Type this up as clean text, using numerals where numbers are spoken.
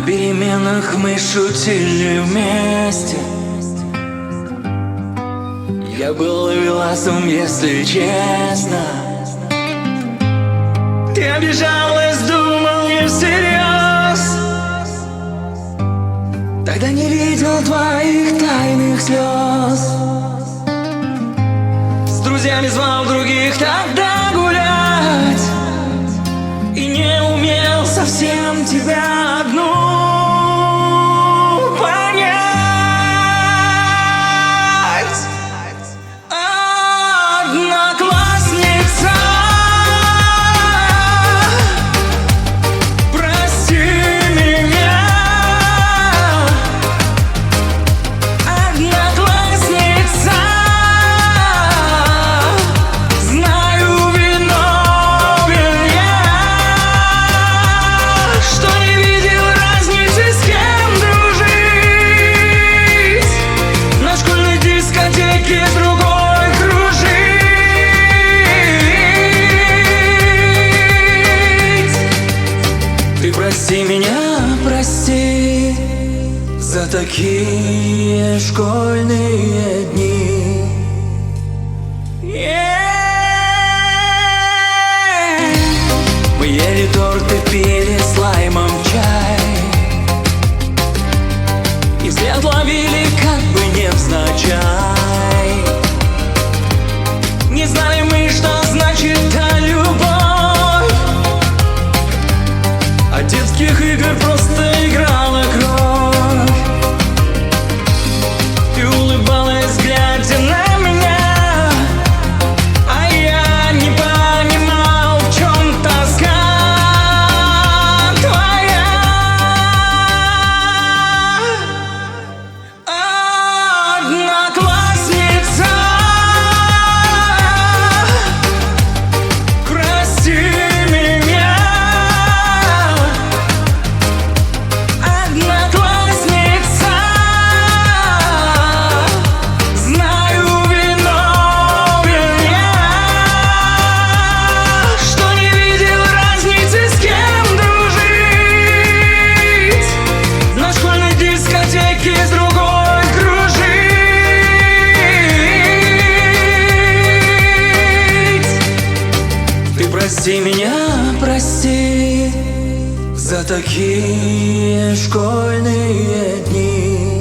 переменах мы шутили вместе. Я был ловеласом, если честно. Ты обижалась, думал я всерьез. Тогда не видел твоих тайных слез. С друзьями звал других тогда гулять и не умел совсем тебя одну понять. Одноклассница, прости меня. Одноклассница, знаю, виновен я, что не видел разницы, с кем дружить, на школьной дискотеке с другой кружить. Ты прости меня, прости за такие школьные дни. Мы ели торт и пили с лаймом чай, и взгляд ловили как бы невзначай. Не знали мы, что значит та любовь. От детских игр просто играла кровь. Ты улыбалась, глядя на меня, а я не понимал, в чем тоска твоя. Одноклассница, прости меня. Одноклассница, знаю, виновен я, что не видел разницы, с кем дружить, на школьной дискотеке с другой кружить. Ты прости меня, прости за такие школьные дни.